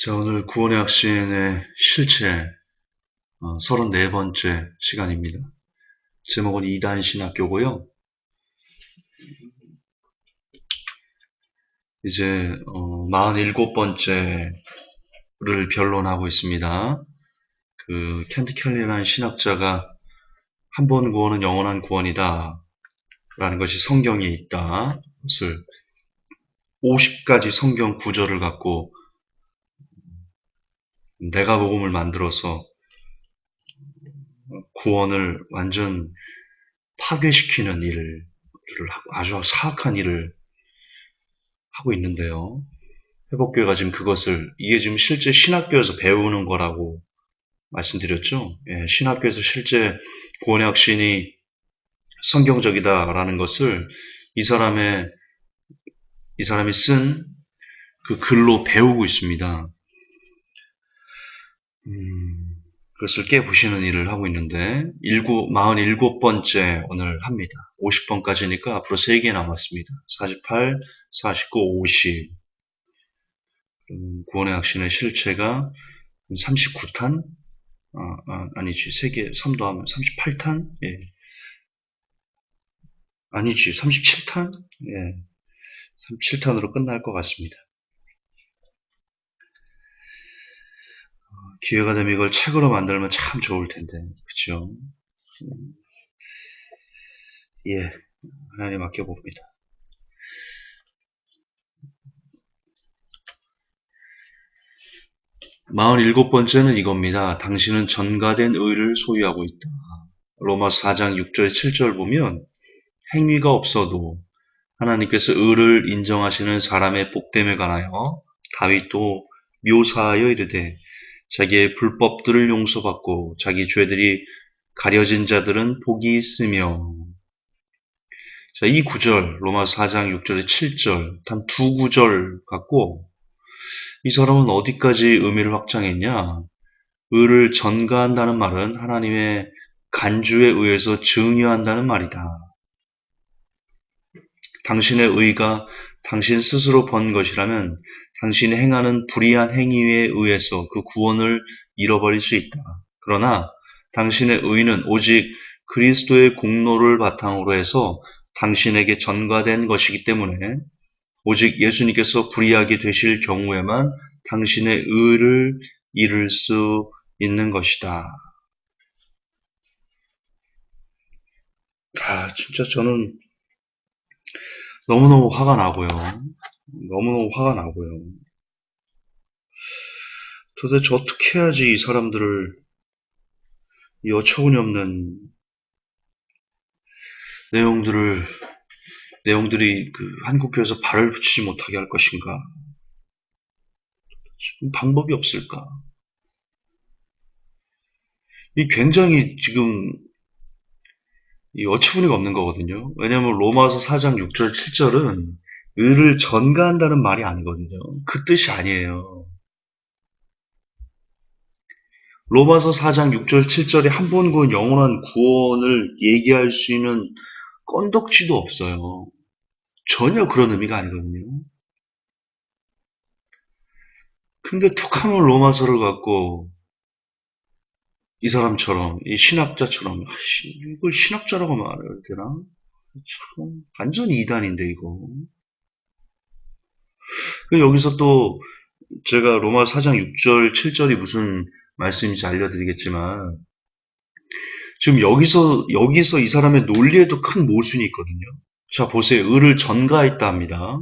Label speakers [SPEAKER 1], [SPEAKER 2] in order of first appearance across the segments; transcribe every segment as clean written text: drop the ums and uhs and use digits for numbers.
[SPEAKER 1] 자, 오늘 구원의 확신의 실체 34번째 시간입니다. 제목은 이단 신학교고요. 이제 47번째를 변론하고 있습니다. 그 켄트 켈리라는 신학자가 한 번 구원은 영원한 구원이다 라는 것이 성경에 있다. 그것을 50가지 성경 구절을 갖고 내가 복음을 만들어서 구원을 완전 파괴시키는 일을 하고 아주 사악한 일을 하고 있는데요. 회복교회가 지금 이게 지금 실제 신학교에서 배우는 거라고 말씀드렸죠. 예, 신학교에서 실제 구원의 확신이 성경적이다라는 것을 이 사람이 쓴 그 글로 배우고 있습니다. 그것을 깨부시는 일을 하고 있는데 47번째 오늘 합니다. 50번까지니까 앞으로 3개 남았습니다. 48, 49, 50. 구원의 확신의 실체가 39탄? 아니지. 3개, 3도 하면 38탄? 예. 아니지. 37탄? 예. 37탄으로 끝날 것 같습니다. 기회가 되면 이걸 책으로 만들면 참 좋을 텐데. 그쵸? 예. 하나님 맡겨봅니다. 47번째는 이겁니다. 당신은 전가된 의를 소유하고 있다. 로마서 4장 6절 7절 보면 행위가 없어도 하나님께서 의를 인정하시는 사람의 복됨에 관하여 다윗도 묘사하여 이르되 자기의 불법들을 용서받고 자기 죄들이 가려진 자들은 복이 있으며. 자, 이 구절 로마서 4장 6절에 7절 단 두 구절 갖고 이 사람은 어디까지 의미를 확장했냐? 의를 전가한다는 말은 하나님의 간주에 의해서 증여한다는 말이다. 당신의 의가 당신 스스로 번 것이라면 당신이 행하는 불의한 행위에 의해서 그 구원을 잃어버릴 수 있다. 그러나 당신의 의는 오직 그리스도의 공로를 바탕으로 해서 당신에게 전가된 것이기 때문에 오직 예수님께서 불의하게 되실 경우에만 당신의 의를 잃을 수 있는 것이다. 진짜 저는 너무너무 화가 나고요. 도대체 어떻게 해야지 이 사람들을 이 어처구니 없는 내용들이 그 한국교회에서 발을 붙이지 못하게 할 것인가? 방법이 없을까? 이 굉장히 지금 이 어처구니가 없는 거거든요. 왜냐하면 로마서 4장 6절 7절은 의를 전가한다는 말이 아니거든요. 그 뜻이 아니에요. 로마서 4장 6절 7절에 한 번 구원 영원한 구원을 얘기할 수 있는 건덕지도 없어요. 전혀 그런 의미가 아니거든요. 근데 툭하면 로마서를 갖고 이 사람처럼, 이 신학자처럼, 이걸 신학자라고 말해야 되나? 참, 완전히 이단인데, 이거. 여기서 또, 제가 로마 4장 6절, 7절이 무슨 말씀인지 알려드리겠지만, 지금 여기서 이 사람의 논리에도 큰 모순이 있거든요. 자, 보세요. 의를 전가했다 합니다.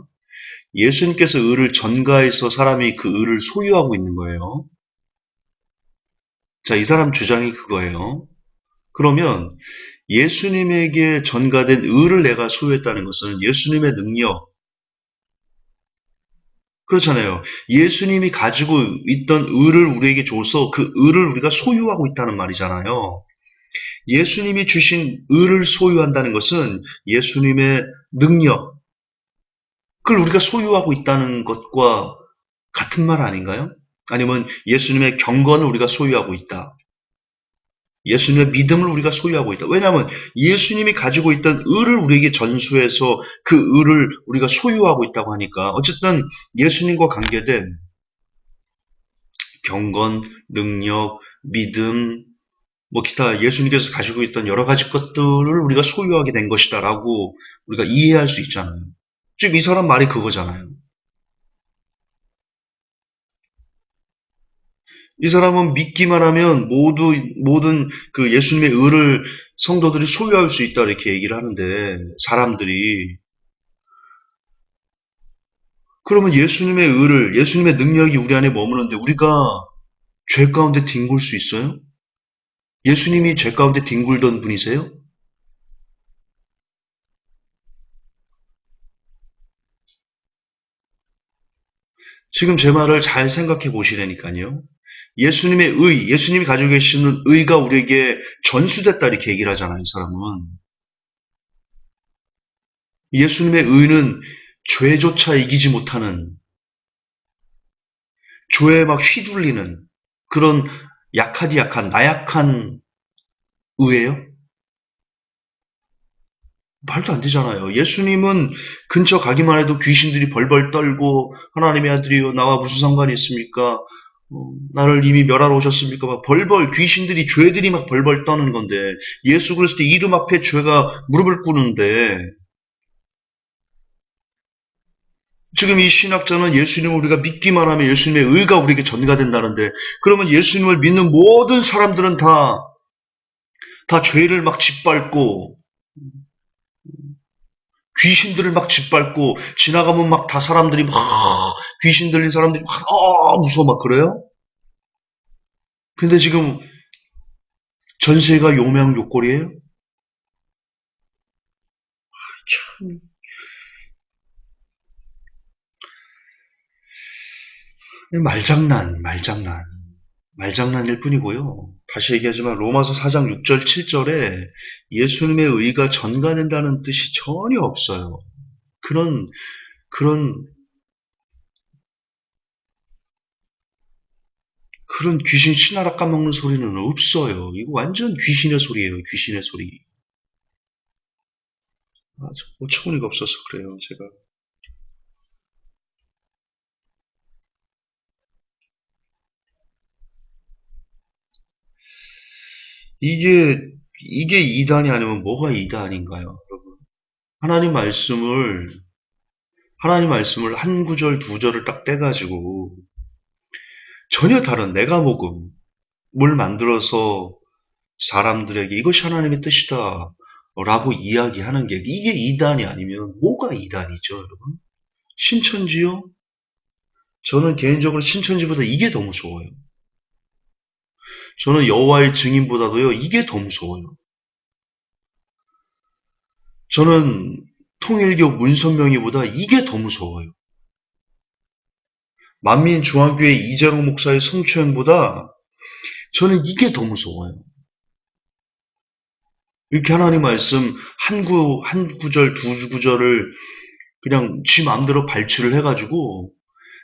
[SPEAKER 1] 예수님께서 의를 전가해서 사람이 그 의를 소유하고 있는 거예요. 자, 이 사람 주장이 그거예요. 그러면 예수님에게 전가된 의를 내가 소유했다는 것은 예수님의 능력, 그렇잖아요. 예수님이 가지고 있던 의를 우리에게 줘서 그 의를 우리가 소유하고 있다는 말이잖아요. 예수님이 주신 의를 소유한다는 것은 예수님의 능력, 그걸 우리가 소유하고 있다는 것과 같은 말 아닌가요? 아니면 예수님의 경건을 우리가 소유하고 있다. 예수님의 믿음을 우리가 소유하고 있다. 왜냐하면 예수님이 가지고 있던 의를 우리에게 전수해서 그 의를 우리가 소유하고 있다고 하니까 어쨌든 예수님과 관계된 경건, 능력, 믿음, 뭐 기타 예수님께서 가지고 있던 여러 가지 것들을 우리가 소유하게 된 것이다라고 우리가 이해할 수 있잖아요. 지금 이 사람 말이 그거잖아요. 이 사람은 믿기만 하면 모든 그 예수님의 의를 성도들이 소유할 수 있다 이렇게 얘기를 하는데 사람들이 그러면 예수님의 의를 예수님의 능력이 우리 안에 머무는데 우리가 죄 가운데 뒹굴 수 있어요? 예수님이 죄 가운데 뒹굴던 분이세요? 지금 제 말을 잘 생각해 보시라니까요. 예수님의 의, 예수님이 가지고 계시는 의가 우리에게 전수됐다 이렇게 얘기를 하잖아요, 이 사람은. 예수님의 의는 죄조차 이기지 못하는, 죄에 막 휘둘리는 그런 약하디 약한, 나약한 의예요? 말도 안 되잖아요. 예수님은 근처 가기만 해도 귀신들이 벌벌 떨고 하나님의 아들이요 나와 무슨 상관이 있습니까? 나를 이미 멸하러 오셨습니까? 막 벌벌 귀신들이 죄들이 막 벌벌 떠는 건데 예수 그리스도의 이름 앞에 죄가 무릎을 꿇는데 지금 이 신학자는 예수님을 우리가 믿기만 하면 예수님의 의가 우리에게 전가된다는데 그러면 예수님을 믿는 모든 사람들은 다 죄를 막 짓밟고 귀신들을 막 짓밟고 지나가면 막 다 사람들이 막 귀신 들린 사람들이 막 무서워 막 그래요? 근데 지금 전세가 요명욕골이에요? 참 말장난일 뿐이고요. 다시 얘기하지만 로마서 4장 6절 7절에 예수님의 의가 전가된다는 뜻이 전혀 없어요. 그런 그런 그런 귀신 신하라 까먹는 소리는 없어요. 이거 완전 귀신의 소리예요. 귀신의 소리. 아, 어처구니가 없어서 그래요. 제가. 이게 이게 이단이 아니면 뭐가 이단인가요, 여러분? 하나님 말씀을 하나님 말씀을 한 구절 두 절을 딱 떼가지고 전혀 다른 내가 복음을 만들어서 사람들에게 이것이 하나님의 뜻이다 라고 이야기하는 게 이게 이단이 아니면 뭐가 이단이죠, 여러분? 신천지요? 저는 개인적으로 신천지보다 이게 더 무서워요. 저는 여호와의 증인보다도요, 이게 더 무서워요. 저는 통일교 문선명이보다 이게 더 무서워요. 만민중앙교회 이재롱 목사의 성추행보다 저는 이게 더 무서워요. 이렇게 하나님 말씀 한 구절, 두 구절을 그냥 지 마음대로 발췌를 해가지고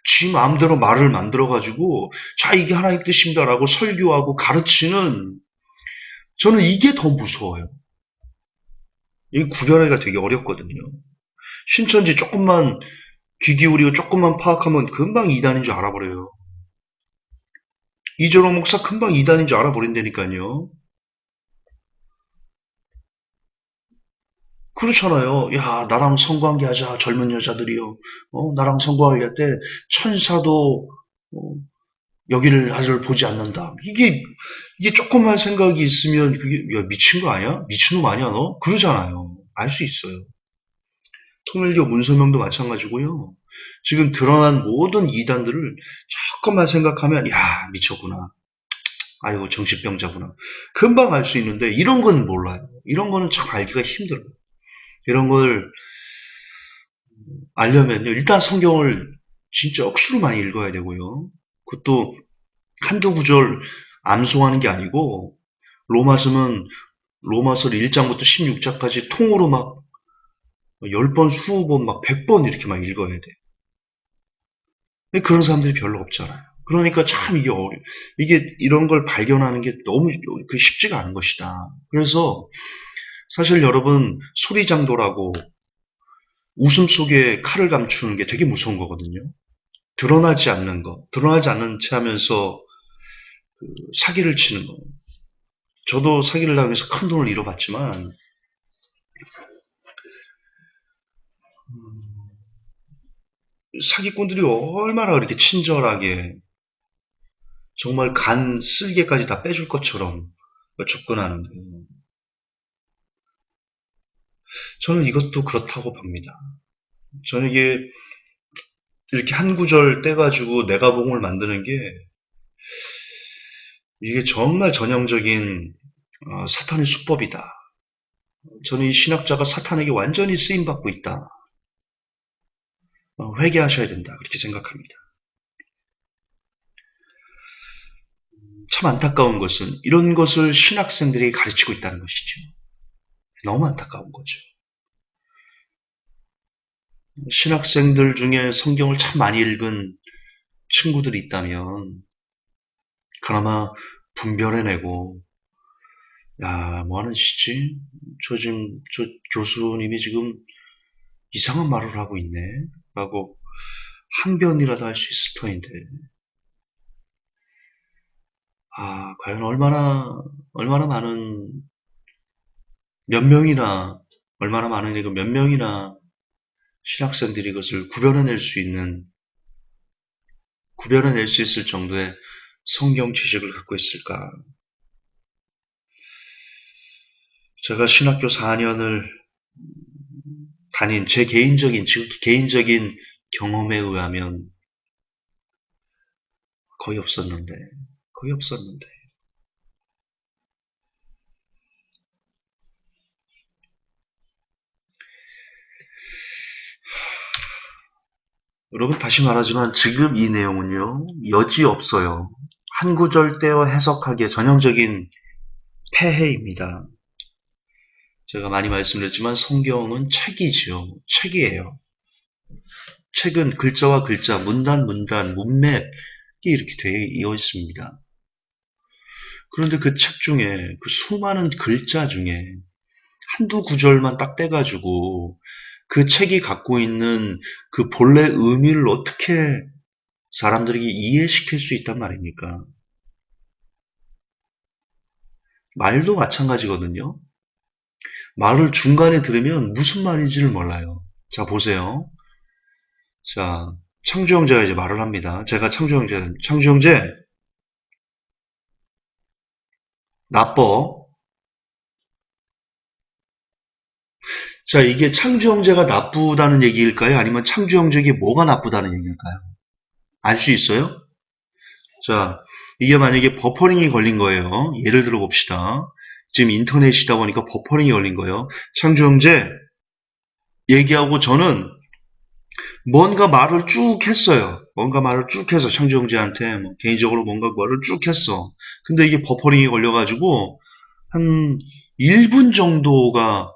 [SPEAKER 1] 지 마음대로 말을 만들어가지고 자 이게 하나님 뜻입니다라고 설교하고 가르치는 저는 이게 더 무서워요. 이 구별하기가 되게 어렵거든요. 신천지 조금만 귀 기울이고 조금만 파악하면 금방 이단인 줄 알아버려요. 이재롱 목사 금방 이단인 줄 알아버린다니까요. 그렇잖아요. 야, 나랑 성관계 하자, 젊은 여자들이요. 나랑 성관계 할 때 천사도 어, 여기를 아를 보지 않는다. 이게 조금만 생각이 있으면 그게 야, 미친 거 아니야? 미친놈 아니야, 너? 그러잖아요. 알 수 있어요. 통일교 문서명도 마찬가지고요. 지금 드러난 모든 이단들을 조금만 생각하면 야, 미쳤구나. 아이고, 정신병자구나. 금방 알 수 있는데 이런 건 몰라요. 이런 거는 참 알기가 힘들어요. 이런 걸 알려면요. 일단 성경을 진짜 억수로 많이 읽어야 되고요. 그것도 한두 구절 암송하는 게 아니고 로마서는 로마서 1장부터 16장까지 통으로 막 10번, 20번, 막 100번 이렇게 막 읽어야 돼. 그런 사람들이 별로 없잖아요. 그러니까 참 이게 이런 걸 발견하는 게 너무 쉽지가 않은 것이다. 그래서 사실 여러분 소리장도라고 웃음 속에 칼을 감추는 게 되게 무서운 거거든요. 드러나지 않는 거, 드러나지 않는 채 하면서 사기를 치는 거. 저도 사기를 당해서 큰 돈을 잃어봤지만 사기꾼들이 얼마나 그렇게 친절하게 정말 간 쓸개까지 다 빼줄 것처럼 접근하는데 저는 이것도 그렇다고 봅니다. 저는 이게 이렇게 한 구절 떼가지고 내가봉을 만드는 게 이게 정말 전형적인 사탄의 수법이다. 저는 이 신학자가 사탄에게 완전히 쓰임받고 있다. 회개하셔야 된다. 그렇게 생각합니다. 참 안타까운 것은 이런 것을 신학생들이 가르치고 있다는 것이죠. 너무 안타까운 거죠. 신학생들 중에 성경을 참 많이 읽은 친구들이 있다면 그나마 분별해내고 야, 뭐 하는 짓이지? 저 교수님이 지금 이상한 말을 하고 있네? 라고 항변이라도 할 수 있을 터인데 과연 얼마나 많은 몇 명이나 얼마나 많은 이거 몇 명이나 신학생들이 이것을 구별해낼 수 있을 정도의 성경 지식을 갖고 있을까? 제가 신학교 4년을 다닌 제 개인적인 경험에 의하면 거의 없었는데. 여러분 다시 말하지만 지금 이 내용은요. 여지없어요. 한 구절 떼어 해석하기에 전형적인 폐해입니다. 제가 많이 말씀드렸지만 성경은 책이지요. 책이에요. 책은 글자와 글자, 문단, 문맥이 이렇게 되어 있습니다. 그런데 그 책 중에 그 수많은 글자 중에 한두 구절만 딱 떼가지고 그 책이 갖고 있는 그 본래 의미를 어떻게 사람들에게 이해시킬 수 있단 말입니까? 말도 마찬가지거든요. 말을 중간에 들으면 무슨 말인지를 몰라요. 자, 보세요. 자, 창주 형제가 이제 말을 합니다. 제가 창주 형제, 나빠. 자, 이게 창주 형제가 나쁘다는 얘기일까요? 아니면 창주 형제에게 뭐가 나쁘다는 얘기일까요? 알 수 있어요? 자, 이게 만약에 버퍼링이 걸린 거예요. 예를 들어 봅시다. 지금 인터넷이다 보니까 버퍼링이 걸린 거예요. 창주 형제, 얘기하고 저는 뭔가 말을 쭉 했어요. 뭔가 말을 쭉 해서 창주 형제한테 개인적으로 뭔가 말을 쭉 했어. 근데 이게 버퍼링이 걸려가지고 한 1분 정도가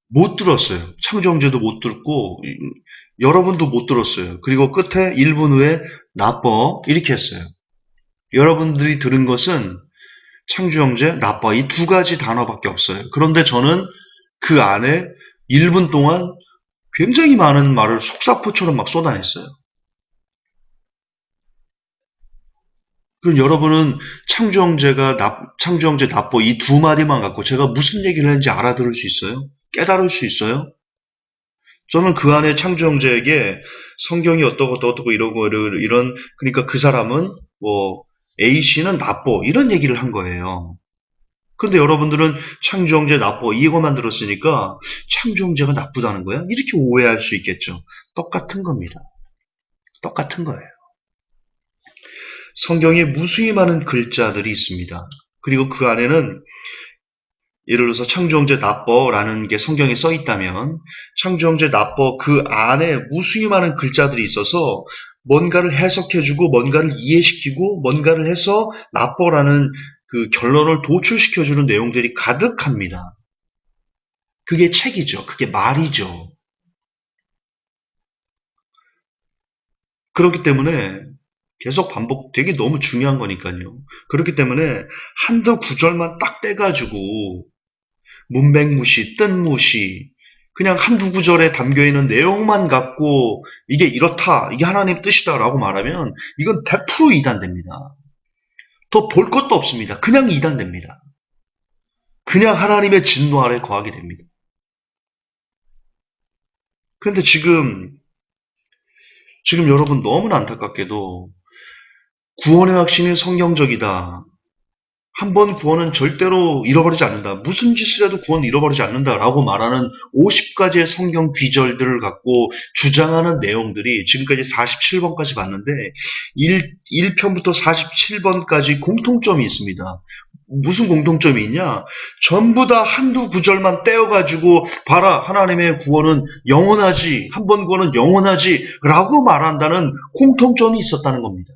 [SPEAKER 1] 못 들었어요. 창주 형제도 못 듣고 여러분도 못 들었어요. 그리고 끝에 1분 후에 나빠 이렇게 했어요. 여러분들이 들은 것은 창주 형제, 나빠 이 두 가지 단어밖에 없어요. 그런데 저는 그 안에 1분 동안 굉장히 많은 말을 속사포처럼 막 쏟아냈어요. 그럼 여러분은 창주 형제, 나빠 이 두 마디만 갖고 제가 무슨 얘기를 했는지 알아들을 수 있어요? 깨달을 수 있어요? 저는 그 안에 창주 형제에게 성경이 어떻고 이런 그러니까 그 사람은 A씨는 나빠 이런 얘기를 한 거예요. 근데 여러분들은 창주 형제 나빠 이거만 들었으니까 창주 형제가 나쁘다는 거야? 이렇게 오해할 수 있겠죠. 똑같은 겁니다. 똑같은 거예요. 성경에 무수히 많은 글자들이 있습니다. 그리고 그 안에는 예를 들어서 창주 형제 나빠라는 게 성경에 써 있다면 창주 형제 나빠 그 안에 무수히 많은 글자들이 있어서 뭔가를 해석해주고 뭔가를 이해시키고 뭔가를 해서 나빠라는 그 결론을 도출시켜주는 내용들이 가득합니다. 그게 책이죠. 그게 말이죠. 그렇기 때문에 계속 되게 너무 중요한 거니까요. 그렇기 때문에 한두 구절만 딱 떼가지고 문맥무시, 뜻무시, 그냥 한두 구절에 담겨있는 내용만 갖고 이게 이렇다, 이게 하나님 뜻이다라고 말하면 이건 100% 이단됩니다. 더 볼 것도 없습니다. 그냥 이단됩니다. 그냥 하나님의 진노 아래 거하게 됩니다. 그런데 지금 여러분 너무나 안타깝게도 구원의 확신이 성경적이다. 한 번 구원은 절대로 잃어버리지 않는다. 무슨 짓을 해도 구원은 잃어버리지 않는다라고 말하는 50가지의 성경 귀절들을 갖고 주장하는 내용들이 지금까지 47번까지 봤는데 1편부터 47번까지 공통점이 있습니다. 무슨 공통점이 있냐? 전부 다 한두 구절만 떼어가지고 봐라 하나님의 구원은 영원하지 한 번 구원은 영원하지 라고 말한다는 공통점이 있었다는 겁니다.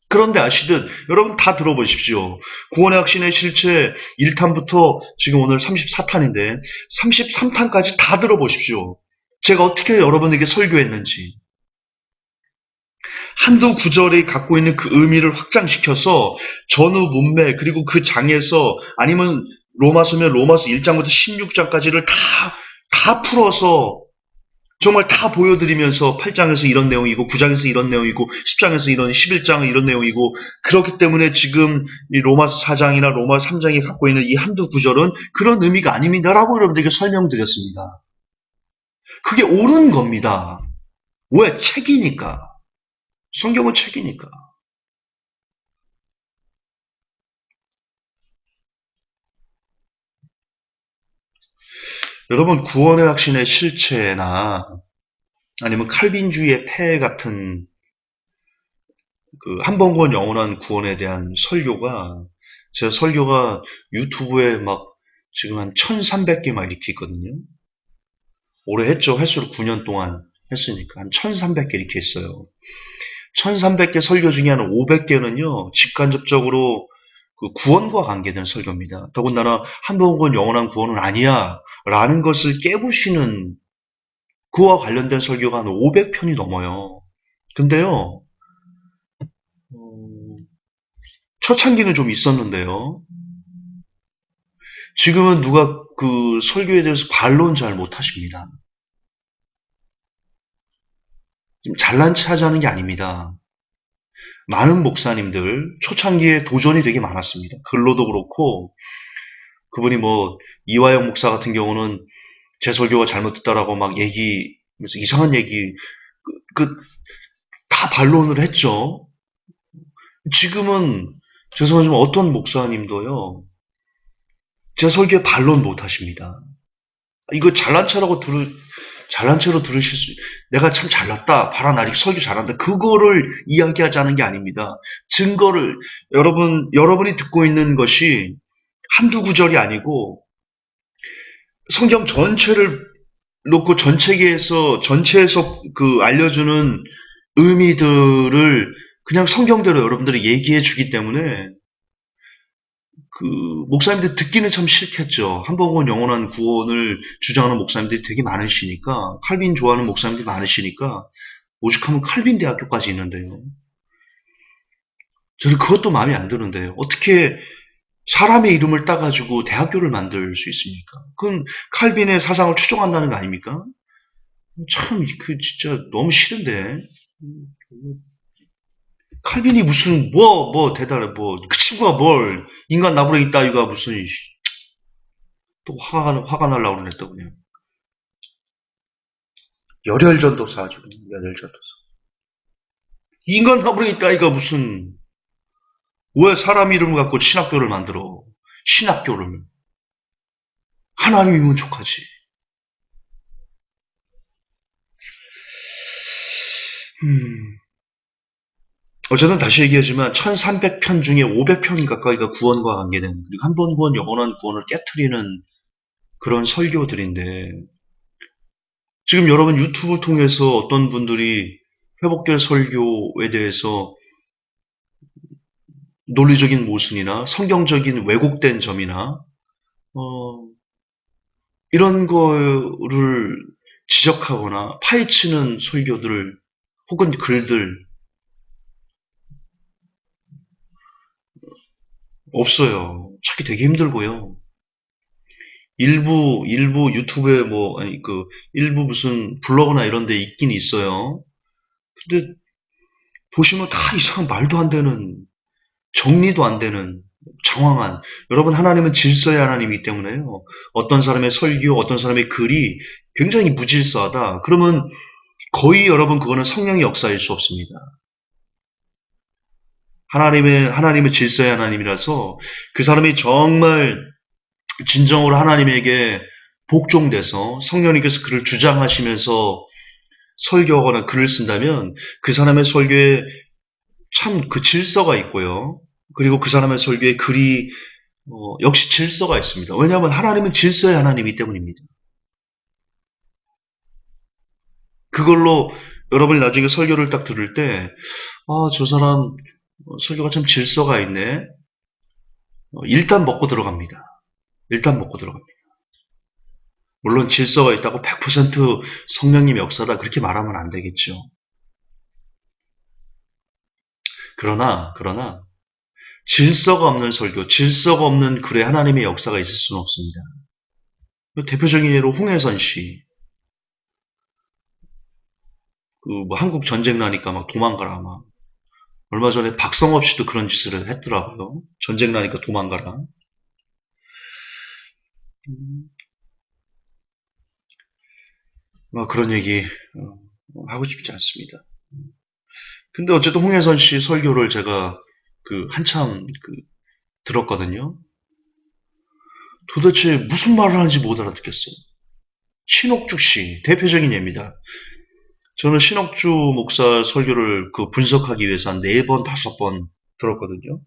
[SPEAKER 1] 그런데 아시듯 여러분 다 들어보십시오. 구원의 확신의 실체 1탄부터 지금 오늘 34탄인데 33탄까지 다 들어보십시오. 제가 어떻게 여러분에게 설교했는지. 한두 구절이 갖고 있는 그 의미를 확장시켜서 전후 문맥 그리고 그 장에서 아니면 로마서면 로마서 1장부터 16장까지를 다 풀어서 정말 다 보여드리면서 8장에서 이런 내용이고 9장에서 이런 내용이고 10장에서 이런 11장은 이런 내용이고 그렇기 때문에 지금 이 로마서 4장이나 로마서 3장이 갖고 있는 이 한두 구절은 그런 의미가 아닙니다라고 여러분들에게 설명드렸습니다. 그게 옳은 겁니다. 왜? 책이니까. 성경은 책이니까. 여러분 구원의 확신의 실체나 아니면 칼빈주의의 폐해 같은 그 한 번 구원 영원한 구원에 대한 설교가 제 설교가 유튜브에 막 지금 한 1300개 막 이렇게 있거든요. 올해 했죠. 횟수로 9년 동안 했으니까 한 1300개 이렇게 했어요. 1300개 설교 중에 한 500개는요. 직간접적으로 그 구원과 관계된 설교입니다. 더군다나 한 번 구원 영원한 구원은 아니야 라는 것을 깨부시는 그와 관련된 설교가 한 500편이 넘어요. 근데요. 초창기는 좀 있었는데요. 지금은 누가 그 설교에 대해서 반론 잘 못하십니다. 잘난 체 하자는 게 아닙니다. 많은 목사님들 초창기에 도전이 되게 많았습니다. 글로도 그렇고 그분이 뭐 이화영 목사 같은 경우는 제 설교가 잘못됐다라고 막 이상한 얘기 다 반론을 했죠. 지금은 죄송하지만 어떤 목사님도요. 제 설교에 반론 못 하십니다. 이거 잘난 체로 들으실 수, 내가 참 잘났다. 봐라, 나 이렇게 설교 잘한다. 그거를 이야기하자는 게 아닙니다. 증거를, 여러분이 듣고 있는 것이 한두 구절이 아니고, 성경 전체를 놓고 전체에서 그 알려주는 의미들을 그냥 성경대로 여러분들이 얘기해 주기 때문에 그 목사님들 듣기는 참 싫겠죠. 한 번은 영원한 구원을 주장하는 목사님들이 되게 많으시니까 칼빈 좋아하는 목사님들이 많으시니까 오죽하면 칼빈 대학교까지 있는데요. 저는 그것도 마음에 안 드는데요. 어떻게 사람의 이름을 따가지고 대학교를 만들 수 있습니까? 그건 칼빈의 사상을 추종한다는 거 아닙니까? 참, 진짜 너무 싫은데. 칼빈이 무슨, 대단해, 그 친구가 인간 나부랭이 따위가 무슨, 또 화가 날라고 그러네, 또 그냥. 열혈전도사 아주 그냥, 열혈전도사. 인간 나부랭이 따위가 무슨, 왜 사람 이름을 갖고 신학교를 만들어? 신학교를. 하나님이면 족하지. 어쨌든 다시 얘기하지만 1300편 중에 500편 가까이가 구원과 관계된 그리고 한 번 구원 영원한 구원을 깨트리는 그런 설교들인데 지금 여러분 유튜브 통해서 어떤 분들이 회복될 설교에 대해서 논리적인 모순이나 성경적인 왜곡된 점이나 이런 거를 지적하거나 파헤치는 설교들 혹은 글들 없어요. 찾기 되게 힘들고요. 일부 유튜브에 일부 무슨 블로그나 이런 데 있긴 있어요. 근데 보시면 다 이상한 말도 안 되는 정리도 안 되는 장황한, 여러분, 하나님은 질서의 하나님이기 때문에요. 어떤 사람의 설교, 어떤 사람의 글이 굉장히 무질서하다. 그러면 거의 여러분 그거는 성령의 역사일 수 없습니다. 하나님은 질서의 하나님이라서 그 사람이 정말 진정으로 하나님에게 복종돼서 성령님께서 그를 주장하시면서 설교하거나 글을 쓴다면 그 사람의 설교에 참 그 질서가 있고요. 그리고 그 사람의 설교에 글이 역시 질서가 있습니다. 왜냐하면 하나님은 질서의 하나님이기 때문입니다. 그걸로 여러분이 나중에 설교를 딱 들을 때, 저 사람 설교가 참 질서가 있네. 일단 먹고 들어갑니다. 일단 먹고 들어갑니다. 물론 질서가 있다고 100% 성령님의 역사다 그렇게 말하면 안 되겠죠. 그러나 질서가 없는 설교, 질서가 없는 글에 하나님의 역사가 있을 수는 없습니다. 대표적인 예로 홍해선 씨. 한국 전쟁 나니까 막 도망가라 막. 얼마 전에 박성업 씨도 그런 짓을 했더라고요. 전쟁 나니까 도망가라. 그런 얘기 하고 싶지 않습니다. 근데 어쨌든 홍해선 씨 설교를 제가 한참 들었거든요. 도대체 무슨 말을 하는지 못 알아듣겠어요. 신옥주 씨, 대표적인 예입니다. 저는 신옥주 목사 설교를 분석하기 위해서 한 4번, 5번 들었거든요.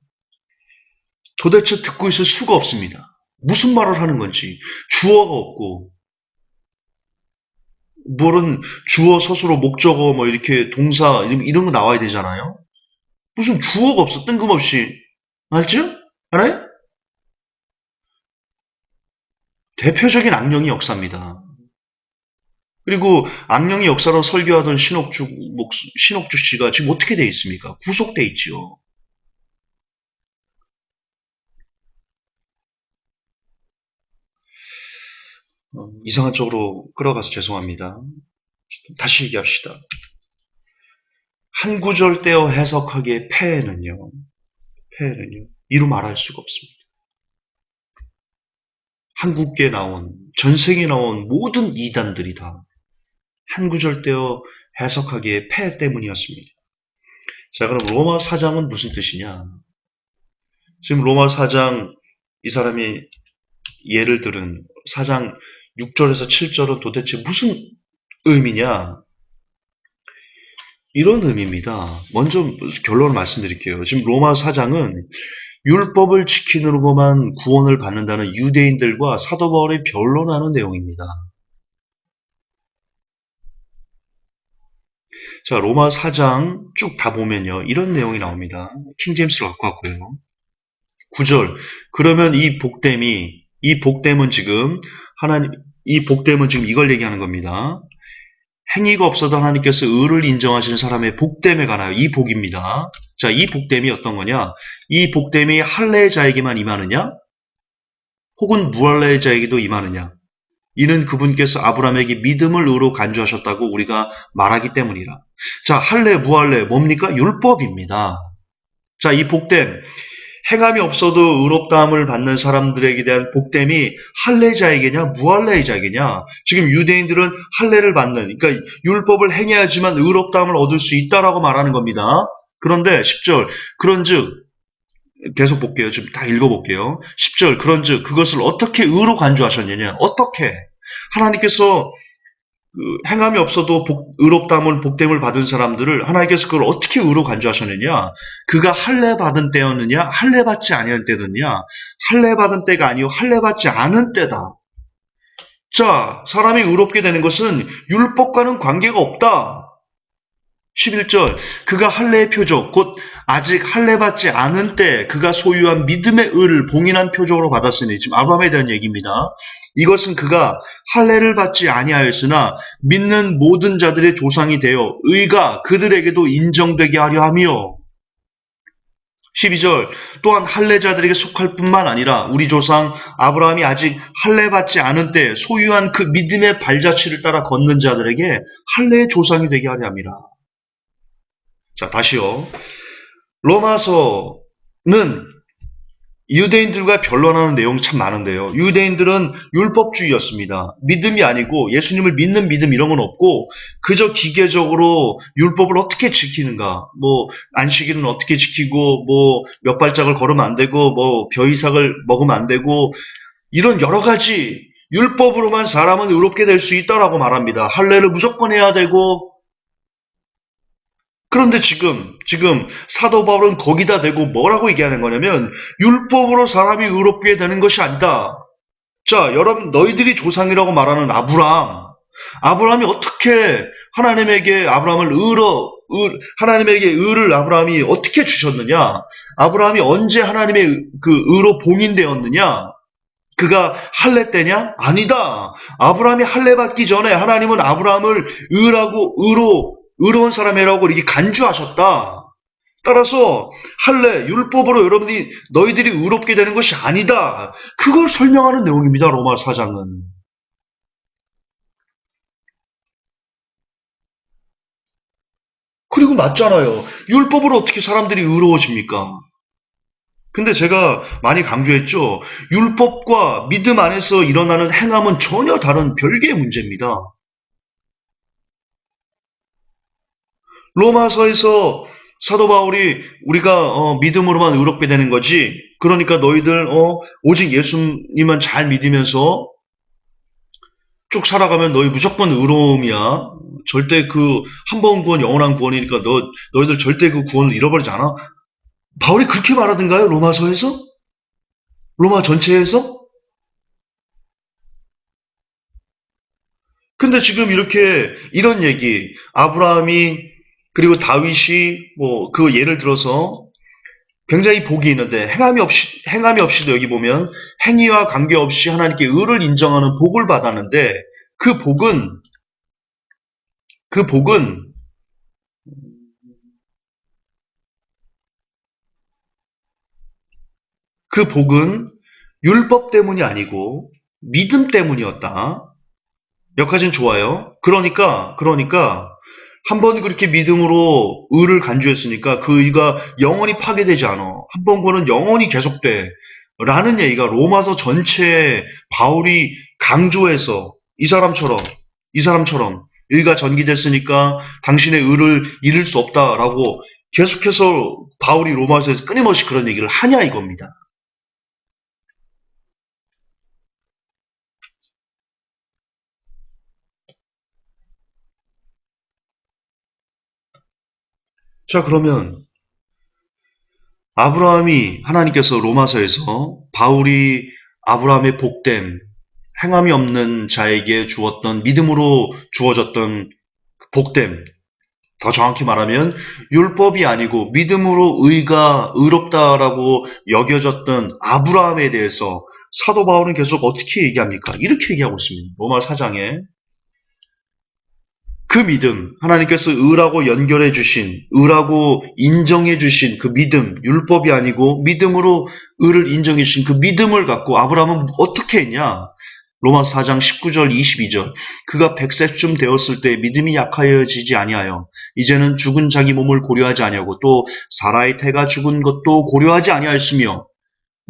[SPEAKER 1] 도대체 듣고 있을 수가 없습니다. 무슨 말을 하는 건지 주어가 없고 물은 주어, 서술어, 목적어 뭐 이렇게 동사 이런 거 나와야 되잖아요. 무슨 주어가 없어. 뜬금없이. 알죠? 알아요? 대표적인 악령의 역사입니다. 그리고 악령의 역사로 설교하던 신옥주 씨가 지금 어떻게 돼 있습니까? 구속돼 있지요. 이상한 쪽으로 끌어가서 죄송합니다. 다시 얘기합시다. 한 구절 떼어 해석하기의 폐해는요. 이루 말할 수가 없습니다. 한국계에 나온, 전 세계에 나온 모든 이단들이 다 한 구절 떼어 해석하기의 폐해 때문이었습니다. 자, 그럼 로마 4장은 무슨 뜻이냐? 지금 로마 4장 이 사람이 예를 들은 4장 6절에서 7절은 도대체 무슨 의미냐? 이런 의미입니다. 먼저 결론을 말씀드릴게요. 지금 로마 4장은 율법을 지키는 것만 구원을 받는다는 유대인들과 사도 바울이 변론하는 내용입니다. 자, 로마 4장 쭉 다 보면요. 이런 내용이 나옵니다. 킹제임스를 갖고 왔고요. 9절. 그러면 이 복됨은 지금 이걸 얘기하는 겁니다. 행위가 없어도 하나님께서 의를 인정하시는 사람의 복됨에 관하여 이 복입니다. 자, 이 복됨이 어떤 거냐? 이 복됨이 할례자에게만 임하느냐? 혹은 무할례자에게도 임하느냐? 이는 그분께서 아브라함에게 믿음을 의로 간주하셨다고 우리가 말하기 때문이라. 자, 할례, 무할례 뭡니까? 율법입니다. 자, 이 복됨, 행함이 없어도 의롭다함을 받는 사람들에게 대한 복됨이 할례자에게냐 무할례자에게냐? 지금 유대인들은 할례를 받는, 그러니까 율법을 행해야지만 의롭다함을 얻을 수 있다라고 말하는 겁니다. 그런데 10절 그런즉 계속 볼게요. 지금 다 읽어볼게요. 10절 그런즉 그것을 어떻게 의로 간주하셨느냐? 어떻게? 하나님께서 행함이 없어도 의롭다함을 복됨을 받은 사람들을 하나님께서 그걸 어떻게 의로 간주하셨느냐? 그가 할례 받은 때였느냐? 할례 받지 아니할 때였느냐? 할례 받은 때가 아니요 할례 받지 않은 때다. 자, 사람이 의롭게 되는 것은 율법과는 관계가 없다. 11절 그가 할례의 표적 곧 아직 할례 받지 않은 때 그가 소유한 믿음의 의를 봉인한 표적으로 받았으니 지금 아브라함에 대한 얘기입니다. 이것은 그가 할례를 받지 아니하였으나 믿는 모든 자들의 조상이 되어 의가 그들에게도 인정되게 하려 하며 12절 또한 할례자들에게 속할 뿐만 아니라 우리 조상 아브라함이 아직 할례 받지 않은 때 소유한 그 믿음의 발자취를 따라 걷는 자들에게 할례의 조상이 되게 하려 함이라. 자, 다시요. 로마서 유대인들과 변론하는 내용이 참 많은데요. 유대인들은 율법주의였습니다. 믿음이 아니고 예수님을 믿는 믿음 이런 건 없고 그저 기계적으로 율법을 어떻게 지키는가, 뭐 안식일은 어떻게 지키고 뭐 몇 발짝을 걸으면 안 되고 뭐 벼이삭을 먹으면 안 되고 이런 여러 가지 율법으로만 사람은 의롭게 될 수 있다라고 말합니다. 할례를 무조건 해야 되고 그런데 지금 사도 바울은 거기다 대고 뭐라고 얘기하는 거냐면 율법으로 사람이 의롭게 되는 것이 아니다. 자, 여러분 너희들이 조상이라고 말하는 아브라함이 어떻게 하나님에게 의를 아브라함이 어떻게 주셨느냐? 아브라함이 언제 하나님의 그 의로 봉인되었느냐? 그가 할례 때냐? 아니다. 아브라함이 할례 받기 전에 하나님은 아브라함을 의로운 사람이라고 이렇게 간주하셨다. 따라서 할례, 율법으로 너희들이 의롭게 되는 것이 아니다. 그걸 설명하는 내용입니다. 로마 4장은. 그리고 맞잖아요. 율법으로 어떻게 사람들이 의로워집니까? 근데 제가 많이 강조했죠. 율법과 믿음 안에서 일어나는 행함은 전혀 다른 별개의 문제입니다. 로마서에서 사도 바울이 우리가 믿음으로만 의롭게 되는 거지. 그러니까 너희들 오직 예수님만 잘 믿으면서 쭉 살아가면 너희 무조건 의로움이야. 절대 그 한 번 구원 영원한 구원이니까 너희들 절대 그 구원을 잃어버리지 않아. 바울이 그렇게 말하던가요? 로마서에서? 로마 전체에서? 근데 지금 이런 얘기, 아브라함이, 그리고 다윗이, 그 예를 들어서 굉장히 복이 있는데, 행함이 없이도 여기 보면 행위와 관계없이 하나님께 의를 인정하는 복을 받았는데, 그 복은 율법 때문이 아니고 믿음 때문이었다. 여기까지는 좋아요. 그러니까 한 번 그렇게 믿음으로 의를 간주했으니까 그 의가 영원히 파괴되지 않아. 한 번 구원은 영원히 계속돼. 라는 얘기가 로마서 전체에 바울이 강조해서 이 사람처럼 의가 전기됐으니까 당신의 의를 잃을 수 없다라고 계속해서 바울이 로마서에서 끊임없이 그런 얘기를 하냐 이겁니다. 자, 그러면 아브라함이 하나님께서 로마서에서 바울이 아브라함의 복됨, 행함이 없는 자에게 주었던 믿음으로 주어졌던 복됨, 더 정확히 말하면 율법이 아니고 믿음으로 의롭다라고 여겨졌던 아브라함에 대해서 사도 바울은 계속 어떻게 얘기합니까? 이렇게 얘기하고 있습니다. 로마 4장에 그 믿음, 하나님께서 의라고 연결해 주신, 의라고 인정해 주신 그 믿음, 율법이 아니고 믿음으로 의를 인정해 주신 그 믿음을 갖고 아브라함은 어떻게 했냐? 로마 4장 19절 22절 그가 100세쯤 되었을 때 믿음이 약하여지지 아니하여 이제는 죽은 자기 몸을 고려하지 아니하고 또 사라의 태가 죽은 것도 고려하지 아니하였으며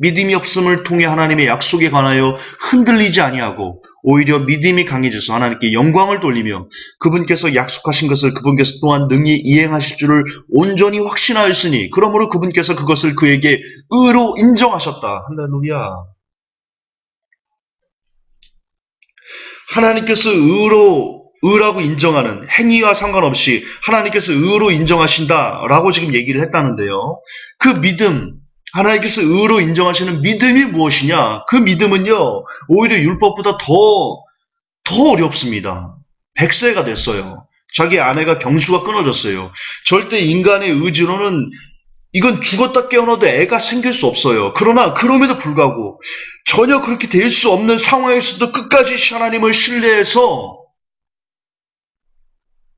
[SPEAKER 1] 믿음이 없음을 통해 하나님의 약속에 관하여 흔들리지 아니하고 오히려 믿음이 강해져서 하나님께 영광을 돌리며 그분께서 약속하신 것을 그분께서 또한 능히 이행하실 줄을 온전히 확신하였으니 그러므로 그분께서 그것을 그에게 의로 인정하셨다. 할렐루야. 하나님께서 의라고 인정하는 행위와 상관없이 하나님께서 의로 인정하신다라고 지금 얘기를 했다는데요. 그 믿음, 하나님께서 의로 인정하시는 믿음이 무엇이냐? 그 믿음은요, 오히려 율법보다 더 어렵습니다. 100세가 됐어요. 자기 아내가 경수가 끊어졌어요. 절대 인간의 의지로는 이건 죽었다 깨어나도 애가 생길 수 없어요. 그러나 그럼에도 불구하고 전혀 그렇게 될 수 없는 상황에서도 끝까지 하나님을 신뢰해서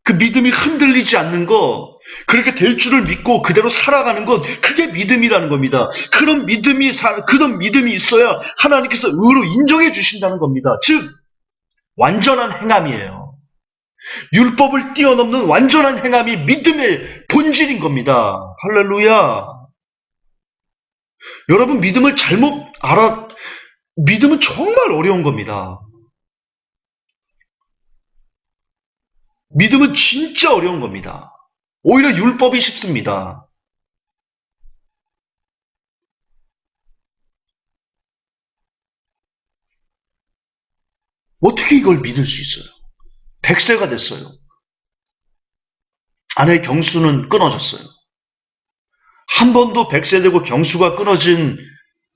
[SPEAKER 1] 그 믿음이 흔들리지 않는 것, 그렇게 될 줄을 믿고 그대로 살아가는 것, 그게 믿음이라는 겁니다. 그런 믿음이 있어야 하나님께서 의로 인정해 주신다는 겁니다. 즉, 완전한 행함이에요. 율법을 뛰어넘는 완전한 행함이 믿음의 본질인 겁니다. 할렐루야. 여러분, 믿음은 정말 어려운 겁니다. 믿음은 진짜 어려운 겁니다. 오히려 율법이 쉽습니다. 어떻게 이걸 믿을 수 있어요? 100세가 됐어요. 아내 경수는 끊어졌어요. 한 번도 100세 되고 경수가 끊어진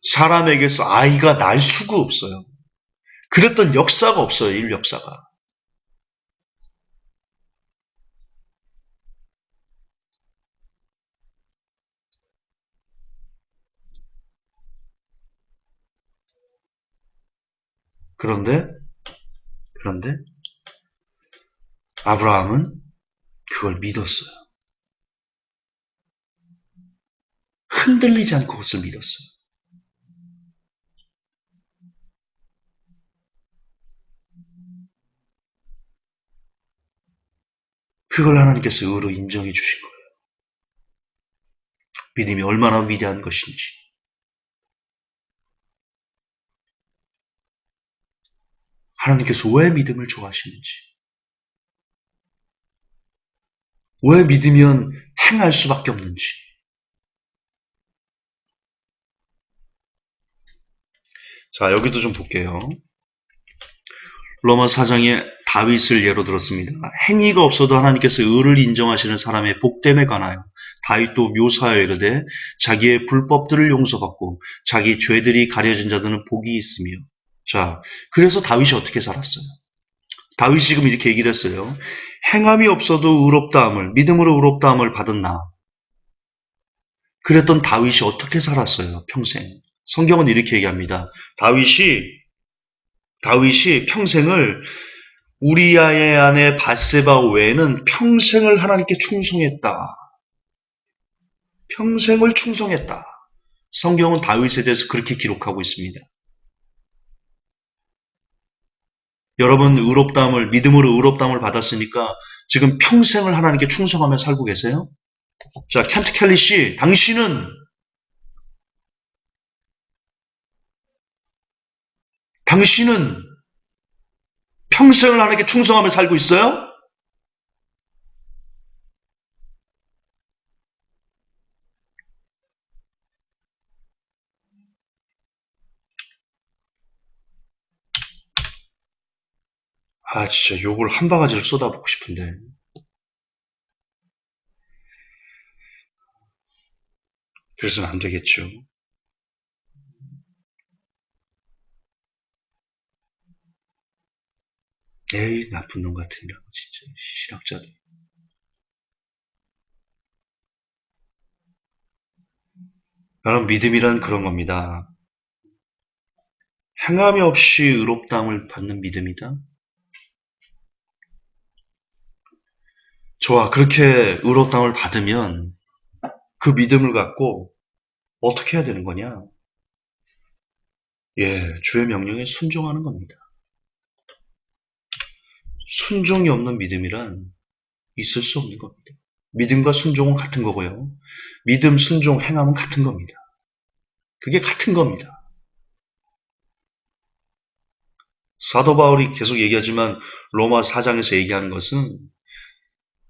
[SPEAKER 1] 사람에게서 아이가 날 수가 없어요. 그랬던 역사가 없어요, 인류 역사가. 그런데, 그런데, 아브라함은 그걸 믿었어요. 흔들리지 않고 그것을 믿었어요. 그걸 하나님께서 의로 인정해 주신 거예요. 믿음이 얼마나 위대한 것인지. 하나님께서 왜 믿음을 좋아하시는지. 왜 믿으면 행할 수밖에 없는지. 자, 여기도 좀 볼게요. 로마 4장에 다윗을 예로 들었습니다. 행위가 없어도 하나님께서 의를 인정하시는 사람의 복됨에 관하여 다윗도 묘사하여 이르되 자기의 불법들을 용서받고 자기 죄들이 가려진 자들은 복이 있으며. 자, 그래서 다윗이 어떻게 살았어요? 다윗이 지금 이렇게 얘기를 했어요. 행함이 없어도 의롭다함을, 믿음으로 의롭다함을 받은 나. 그랬던 다윗이 어떻게 살았어요? 평생. 성경은 이렇게 얘기합니다. 다윗이 평생을 우리아의 아내 바세바 외에는 평생을 하나님께 충성했다. 평생을 충성했다. 성경은 다윗에 대해서 그렇게 기록하고 있습니다. 여러분, 믿음으로 의롭다함을 받았으니까 지금 평생을 하나님께 충성하며 살고 계세요? 자, 켄트 켈리 씨, 당신은 평생을 하나님께 충성하며 살고 있어요? 아, 진짜 욕을 한 바가지를 쏟아붓고 싶은데. 그래서는 안 되겠죠. 에이, 나쁜 놈 같은 이라고, 진짜. 실학자들. 여러분, 믿음이란 그런 겁니다. 행함이 없이 의롭다함을 받는 믿음이다. 좋아, 그렇게 의롭다함을 받으면 그 믿음을 갖고 어떻게 해야 되는 거냐? 예, 주의 명령에 순종하는 겁니다. 순종이 없는 믿음이란 있을 수 없는 겁니다. 믿음과 순종은 같은 거고요. 믿음, 순종, 행함은 같은 겁니다. 그게 같은 겁니다. 사도 바울이 계속 얘기하지만 로마 4장에서 얘기하는 것은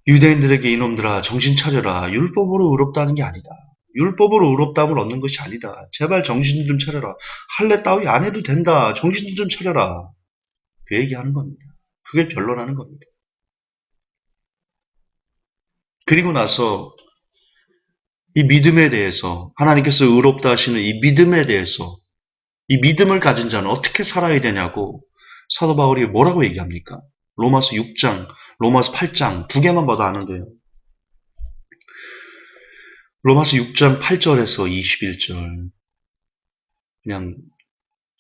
[SPEAKER 1] 유대인들에게 이놈들아 정신 차려라. 율법으로 의롭다는 게 아니다. 율법으로 의롭다함을 얻는 것이 아니다. 제발 정신 좀 차려라. 할례 따위 안 해도 된다. 정신 좀 차려라. 그 얘기하는 겁니다. 그게 변론하는 겁니다. 그리고 나서 이 믿음에 대해서 하나님께서 의롭다 하시는 이 믿음에 대해서 이 믿음을 가진 자는 어떻게 살아야 되냐고 사도 바울이 뭐라고 얘기합니까? 로마서 6장, 로마서 8장 두 개만 봐도 아는데요. 로마서 6장 8절에서 21절 그냥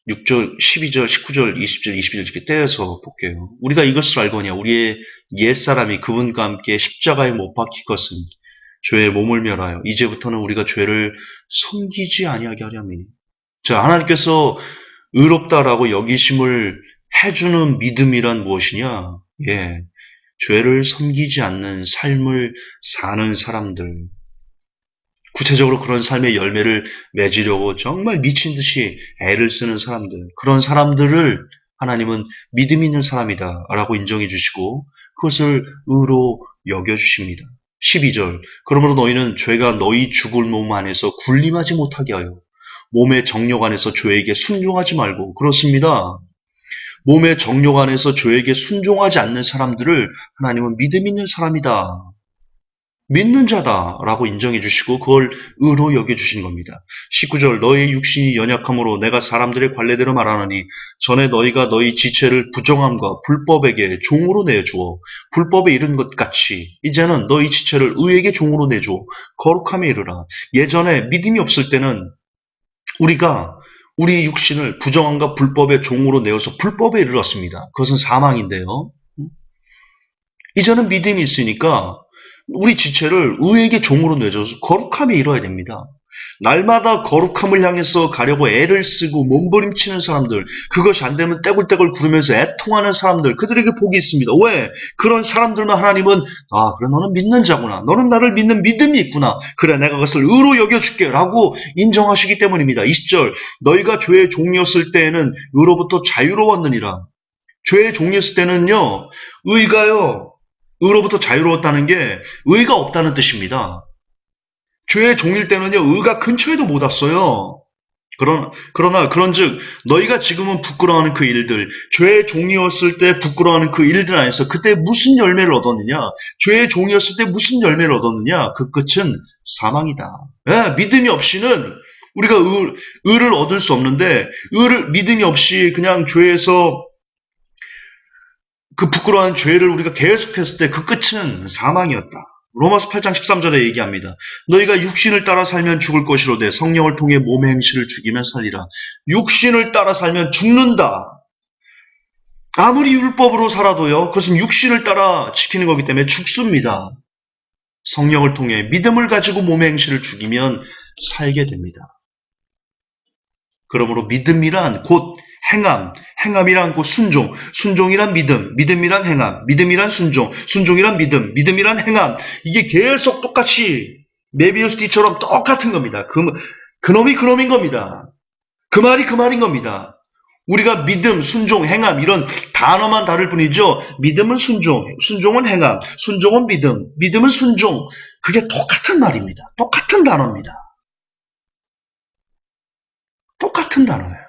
[SPEAKER 1] 6절, 12절, 19절, 20절, 21절 이렇게 떼어서 볼게요. 우리가 이것을 알거냐 우리의 옛사람이 그분과 함께 십자가에 못 박힌 것은 죄의 몸을 멸하여 이제부터는 우리가 죄를 섬기지 아니하게 하려니. 자, 하나님께서 의롭다라고 여기심을 해주는 믿음이란 무엇이냐? 예, 죄를 섬기지 않는 삶을 사는 사람들. 구체적으로 그런 삶의 열매를 맺으려고 정말 미친 듯이 애를 쓰는 사람들, 그런 사람들을 하나님은 믿음 있는 사람이다 라고 인정해 주시고 그것을 의로 여겨주십니다. 12절 그러므로 너희는 죄가 너희 죽을 몸 안에서 군림하지 못하게 하여 몸의 정욕 안에서 죄에게 순종하지 말고 그렇습니다. 몸의 정욕 안에서 죄에게 순종하지 않는 사람들을 하나님은 믿음 있는 사람이다. 믿는 자다라고 인정해 주시고 그걸 의로 여겨 주신 겁니다. 19절 너의 육신이 연약함으로 내가 사람들의 관례대로 말하노니 전에 너희가 너희 지체를 부정함과 불법에게 종으로 내주어 불법에 이른 것 같이 이제는 너희 지체를 의에게 종으로 내주어 거룩함에 이르라. 예전에 믿음이 없을 때는 우리가 우리 육신을 부정함과 불법의 종으로 내어서 불법에 이르렀습니다. 그것은 사망인데요. 이제는 믿음이 있으니까 우리 지체를 의에게 종으로 내줘서 거룩함에 이뤄야 됩니다. 날마다 거룩함을 향해서 가려고 애를 쓰고 몸부림치는 사람들, 그것이 안 되면 떼굴떼굴 구르면서 애통하는 사람들, 그들에게 복이 있습니다. 왜? 그런 사람들만 하나님은 그래 너는 믿는 자구나. 너는 나를 믿는 믿음이 있구나. 그래 내가 그것을 의로 여겨줄게 라고 인정하시기 때문입니다. 20절 너희가 죄의 종이었을 때에는 의로부터 자유로웠느니라. 죄의 종이었을 때는요. 의로부터 자유로웠다는 게 의가 없다는 뜻입니다. 죄의 종일 때는요, 의가 근처에도 못 왔어요. 그러나 그런즉 너희가 지금은 부끄러워하는 그 일들, 죄의 종이었을 때 부끄러워하는 그 일들 안에서 그때 무슨 열매를 얻었느냐? 죄의 종이었을 때 무슨 열매를 얻었느냐? 그 끝은 사망이다. 믿음이 없이는 우리가 의를 얻을 수 없는데 믿음이 없이 그냥 죄에서 그 부끄러운 죄를 우리가 계속했을 때 그 끝은 사망이었다. 로마서 8장 13절에 얘기합니다. 너희가 육신을 따라 살면 죽을 것이로되 성령을 통해 몸의 행실을 죽이면 살리라. 육신을 따라 살면 죽는다. 아무리 율법으로 살아도요. 그것은 육신을 따라 지키는 거기 때문에 죽습니다. 성령을 통해 믿음을 가지고 몸의 행실을 죽이면 살게 됩니다. 그러므로 믿음이란 곧 행함이란 곧 순종이란 믿음이란 행함, 믿음이란 순종이란 믿음이란 행함. 이게 계속 똑같이 메비우스 띠처럼 똑같은 겁니다. 그놈이 그놈인 겁니다. 그 말이 그 말인 겁니다. 우리가 믿음, 순종, 행함 이런 단어만 다를 뿐이죠. 믿음은 순종은 행함, 순종은 믿음은 순종. 그게 똑같은 말입니다. 똑같은 단어입니다. 똑같은 단어예요.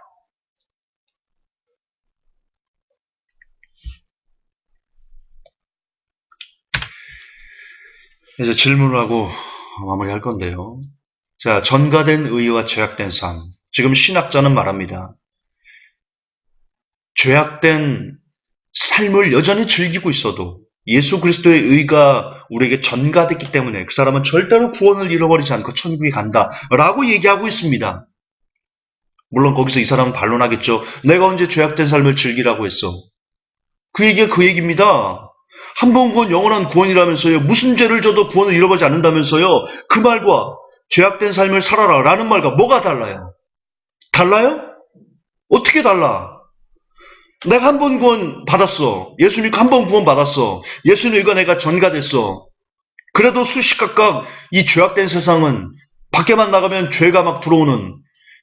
[SPEAKER 1] 이제 질문을 하고 마무리할 건데요. 자, 전가된 의와 죄악된 삶. 지금 신학자는 말합니다. 죄악된 삶을 여전히 즐기고 있어도 예수 그리스도의 의가 우리에게 전가됐기 때문에 그 사람은 절대로 구원을 잃어버리지 않고 천국에 간다라고 얘기하고 있습니다. 물론 거기서 이 사람은 반론하겠죠. 내가 언제 죄악된 삶을 즐기라고 했어. 그 얘기가 그 얘기입니다. 한 번 구원 영원한 구원이라면서요. 무슨 죄를 져도 구원을 잃어버리지 않는다면서요. 그 말과 죄악된 삶을 살아라 라는 말과 뭐가 달라요? 달라요? 어떻게 달라? 내가 한 번 구원 받았어. 예수 믿고 한 번 구원 받았어. 예수님 의가 내가 전가됐어. 그래도 수시각각 이 죄악된 세상은 밖에만 나가면 죄가 막 들어오는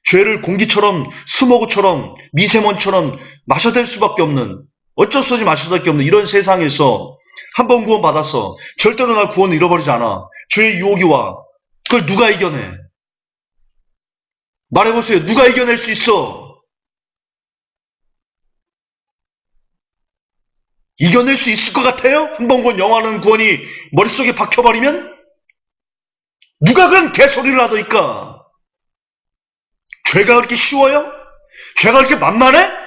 [SPEAKER 1] 죄를 공기처럼 스모그처럼 미세먼처럼 마셔댈 수밖에 없는 어쩔 수 없이 마실 수밖에 없는 이런 세상에서 한 번 구원 받았어. 절대로 나 구원을 잃어버리지 않아. 죄의 유혹이 와. 그걸 누가 이겨내? 말해보세요. 누가 이겨낼 수 있어? 이겨낼 수 있을 것 같아요? 한 번 구원 영원한 구원이 머릿속에 박혀버리면? 누가 그런 개소리를 하더니까? 죄가 그렇게 쉬워요? 죄가 그렇게 만만해?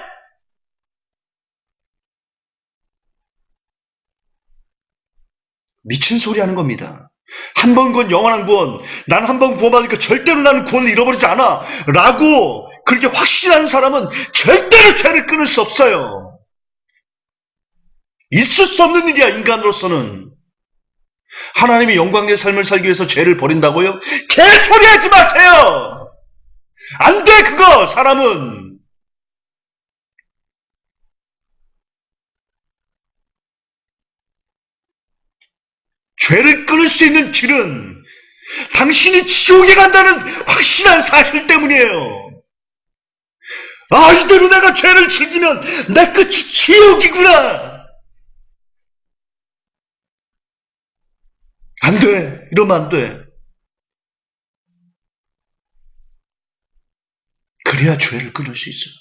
[SPEAKER 1] 미친 소리 하는 겁니다. 한 번 구원, 영원한 구원. 난 한 번 구원받으니까 절대로 나는 구원을 잃어버리지 않아. 라고 그렇게 확신하는 사람은 절대로 죄를 끊을 수 없어요. 있을 수 없는 일이야, 인간으로서는. 하나님의 영광의 삶을 살기 위해서 죄를 버린다고요? 개소리 하지 마세요! 안 돼, 그거, 사람은. 죄를 끊을 수 있는 길은 당신이 지옥에 간다는 확실한 사실 때문이에요. 아, 이대로 내가 죄를 즐기면 내 끝이 지옥이구나. 안 돼. 이러면 안 돼. 그래야 죄를 끊을 수 있어요.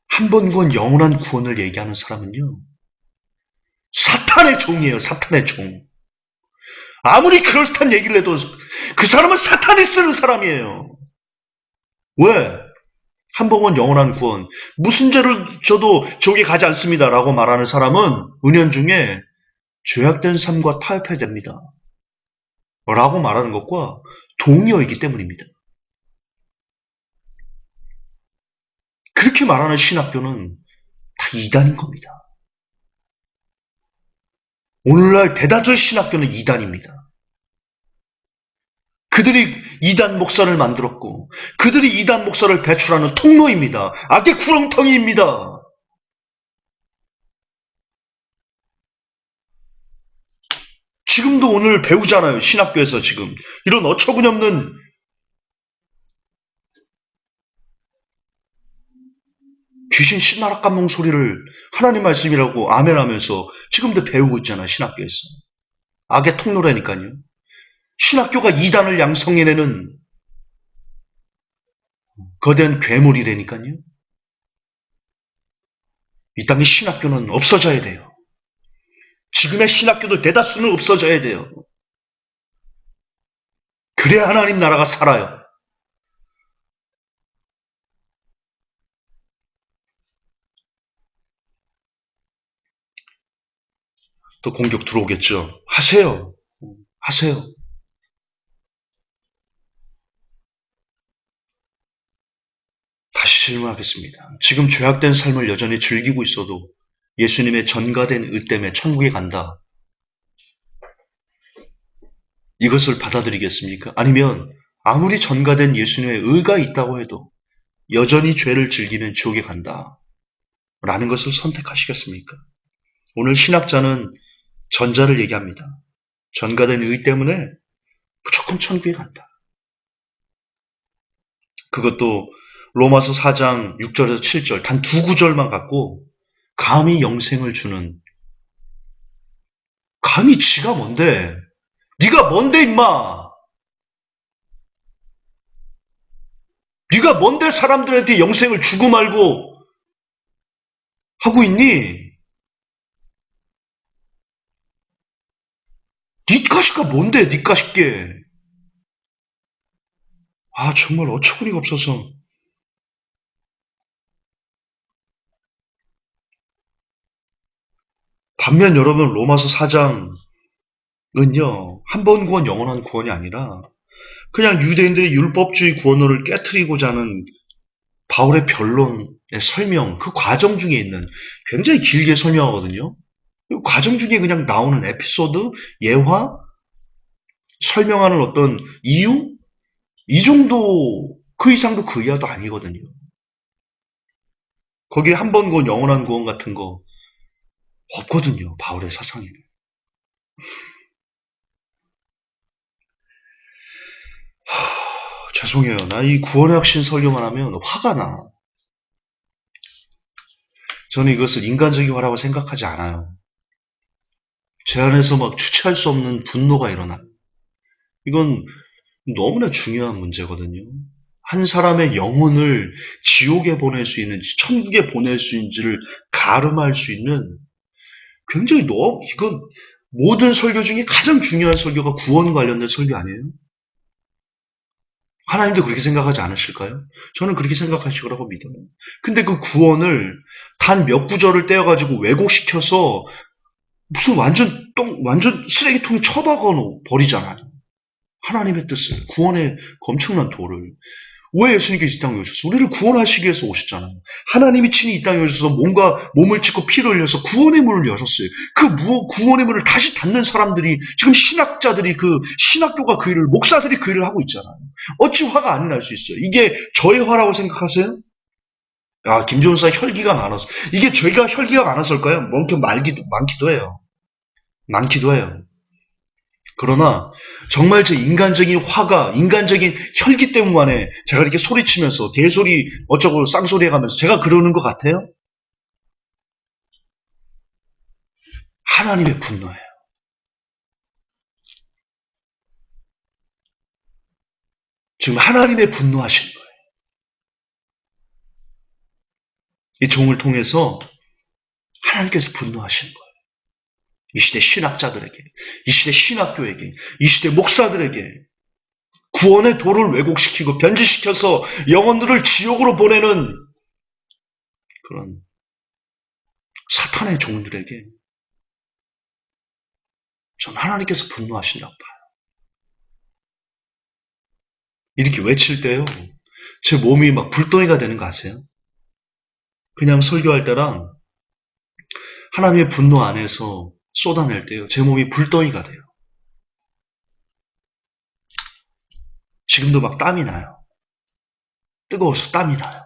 [SPEAKER 1] 한 번 구원, 영원한 구원을 얘기하는 사람은요, 사탄의 종이에요. 사탄의 종. 아무리 그럴듯한 얘기를 해도 그 사람은 사탄이 쓰는 사람이에요. 왜? 한 번 구원, 영원한 구원. 무슨 죄를 져도 지옥에 가지 않습니다라고 말하는 사람은 은연중에 죄악된 삶과 타협해야 됩니다. 라고 말하는 것과 동의어이기 때문입니다. 그렇게 말하는 신학교는 다 이단인 겁니다. 오늘날 대다수의 신학교는 이단입니다. 그들이 이단 목사를 만들었고 그들이 이단 목사를 배출하는 통로입니다. 악의 구렁텅이입니다. 지금도 오늘 배우잖아요. 신학교에서 지금 이런 어처구니없는 귀신 신나락감몽 소리를 하나님 말씀이라고 아멘하면서 지금도 배우고 있잖아요. 신학교에서. 악의 통로라니까요. 신학교가 이단을 양성해내는 거대한 괴물이라니까요. 이 땅의 신학교는 없어져야 돼요. 지금의 신학교들 대다수는 없어져야 돼요. 그래야 하나님 나라가 살아요. 또 공격 들어오겠죠. 하세요. 하세요. 다시 질문하겠습니다. 지금 죄악된 삶을 여전히 즐기고 있어도 예수님의 전가된 의 때문에 천국에 간다. 이것을 받아들이겠습니까? 아니면 아무리 전가된 예수님의 의가 있다고 해도 여전히 죄를 즐기면 지옥에 간다. 라는 것을 선택하시겠습니까? 오늘 신학자는 전자를 얘기합니다. 전가된 의 때문에 무조건 천국에 간다. 그것도 로마서 4장 6절에서 7절 단 두 구절만 갖고 감히 영생을 주는, 감히 지가 뭔데? 네가 뭔데 임마? 네가 뭔데 사람들한테 영생을 주고 말고 하고 있니? 네 가시가 뭔데? 네 가시게. 아, 정말 어처구니가 없어서. 반면 여러분 로마서 4장은요. 한 번 구원 영원한 구원이 아니라 그냥 유대인들의 율법주의 구원론을 깨트리고자 하는 바울의 변론의 설명, 그 과정 중에 있는, 굉장히 길게 설명하거든요. 그 과정 중에 그냥 나오는 에피소드, 예화, 설명하는 어떤 이유? 이 정도, 그 이상도 그 이하도 아니거든요. 거기에 한 번 구원, 영원한 구원 같은 거 없거든요. 바울의 사상에는. 죄송해요. 나 이 구원의 확신 설교만 하면 화가 나. 저는 이것을 인간적인 화라고 생각하지 않아요. 제 안에서 막 주체할 수 없는 분노가 일어나. 이건 너무나 중요한 문제거든요. 한 사람의 영혼을 지옥에 보낼 수 있는지 천국에 보낼 수 있는지를 가름할 수 있는, 굉장히 이건 모든 설교 중에 가장 중요한 설교가 구원 관련된 설교 아니에요? 하나님도 그렇게 생각하지 않으실까요? 저는 그렇게 생각하실 거라고 믿어요. 근데 그 구원을 단 몇 구절을 떼어가지고 왜곡시켜서 무슨 완전 쓰레기통에 처박아 버리잖아요. 하나님의 뜻을, 구원의 엄청난 도를. 왜 예수님께서 이 땅에 오셨어요? 우리를 구원하시기 위해서 오셨잖아요. 하나님이 친히 이 땅에 오셔서 몸을 찢고 피를 흘려서 구원의 문을 여셨어요. 그 구원의 문을 다시 닫는 사람들이, 지금 신학자들이, 그 신학교가 그 일을, 목사들이 그 일을 하고 있잖아요. 어찌 화가 안 날 수 있어요? 이게 저의 화라고 생각하세요? 아, 김종사 혈기가 많아서. 이게 죄가 혈기가 많았을까요? 많기도 해요. 많기도 해요. 그러나 정말 제 인간적인 화가, 인간적인 혈기 때문에 제가 이렇게 소리치면서 대소리 어쩌고 쌍소리 해가면서 제가 그러는 것 같아요? 하나님의 분노예요. 지금 하나님의 분노하시는 거예요. 이 종을 통해서 하나님께서 분노하시는 거예요. 이 시대 신학자들에게, 이 시대 신학교에게, 이 시대 목사들에게 구원의 도를 왜곡시키고 변질시켜서 영혼들을 지옥으로 보내는 그런 사탄의 종들에게 전 하나님께서 분노하신다고 봐요. 이렇게 외칠 때요, 제 몸이 막 불덩이가 되는 거 아세요? 그냥 설교할 때랑 하나님의 분노 안에서 쏟아낼 때요, 제 몸이 불덩이가 돼요. 지금도 막 땀이 나요. 뜨거워서 땀이 나요.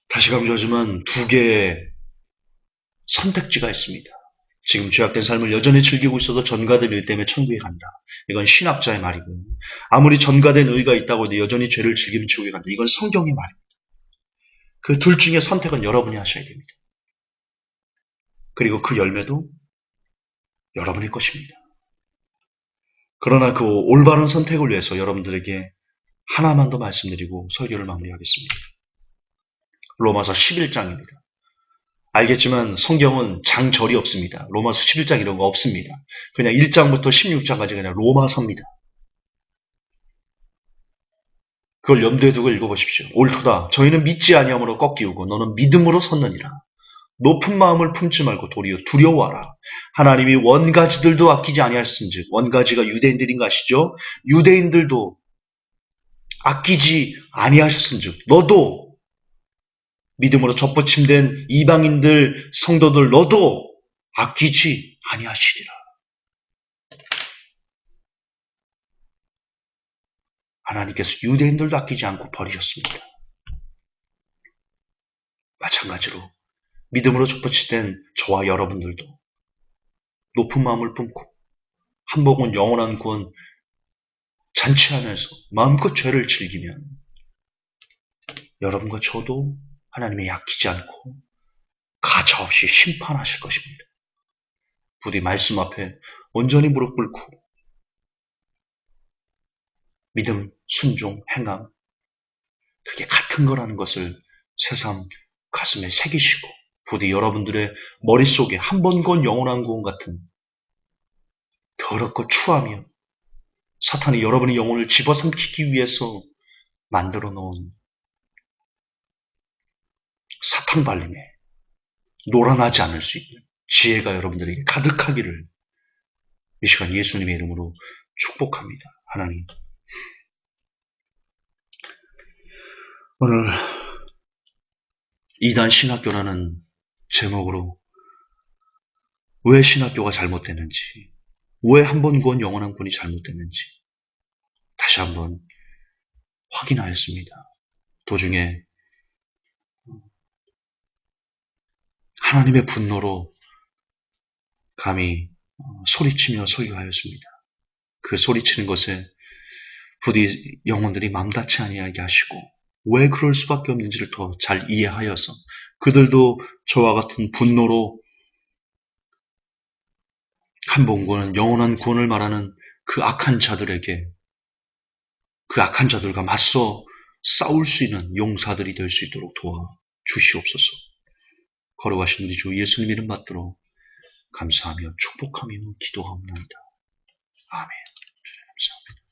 [SPEAKER 1] 다시 강조하지만 두 개의 선택지가 있습니다. 지금 죄악된 삶을 여전히 즐기고 있어도 전가된 의 때문에 천국에 간다. 이건 신학자의 말이고요. 아무리 전가된 의가 있다고 해도 여전히 죄를 즐기면 지옥에 간다. 이건 성경의 말입니다. 그 둘 중에 선택은 여러분이 하셔야 됩니다. 그리고 그 열매도 여러분의 것입니다. 그러나 그 올바른 선택을 위해서 여러분들에게 하나만 더 말씀드리고 설교를 마무리하겠습니다. 로마서 11장입니다. 알겠지만 성경은 장절이 없습니다. 로마서 11장 이런 거 없습니다. 그냥 1장부터 16장까지 그냥 로마서입니다. 그걸 염두에 두고 읽어보십시오. 옳도다. 저희는 믿지 아니함으로 꺾이우고 너는 믿음으로 섰느니라. 높은 마음을 품지 말고 도리어 두려워하라. 하나님이 원가지들도 아끼지 아니하셨은즉, 원가지가 유대인들인가 아시죠? 유대인들도 아끼지 아니하셨은즉 너도 믿음으로 접붙임된 이방인들 성도들 너도 아끼지 아니하시리라. 하나님께서 유대인들도 아끼지 않고 버리셨습니다. 마찬가지로 믿음으로 접붙이된 저와 여러분들도 높은 마음을 품고 한 복은 영원한 구원 잔치 안에서 마음껏 죄를 즐기면 여러분과 저도 하나님의 약히지 않고 가차없이 심판하실 것입니다. 부디 말씀 앞에 온전히 무릎 꿇고 믿음, 순종, 행함 그게 같은 거라는 것을 새삼 가슴에 새기시고 부디 여러분들의 머릿속에 한 번 구원 영원한 구원 같은 더럽고 추하며 사탄이 여러분의 영혼을 집어삼키기 위해서 만들어 놓은 사탕 발림에 놀아나지 않을 수 있는 지혜가 여러분들에게 가득하기를 이 시간 예수님의 이름으로 축복합니다. 하나님, 오늘 이단 신학교라는 제목으로 왜 신학교가 잘못됐는지, 왜 한 번 구원 영원한 구원이 잘못됐는지 다시 한번 확인하였습니다. 도중에 하나님의 분노로 감히 소리치며 설교하였습니다. 그 소리치는 것에 부디 영혼들이 맘닿지 아니하게 하시고 왜 그럴 수밖에 없는지를 더 잘 이해하여서 그들도 저와 같은 분노로 한 번 구원은 영원한 구원을 말하는 그 악한 자들에게 그 악한 자들과 맞서 싸울 수 있는 용사들이 될 수 있도록 도와 주시옵소서. 거룩하신 우리 주 예수님 이름 받들어 감사하며 축복하며 기도하옵나이다. 아멘. 감사합니다.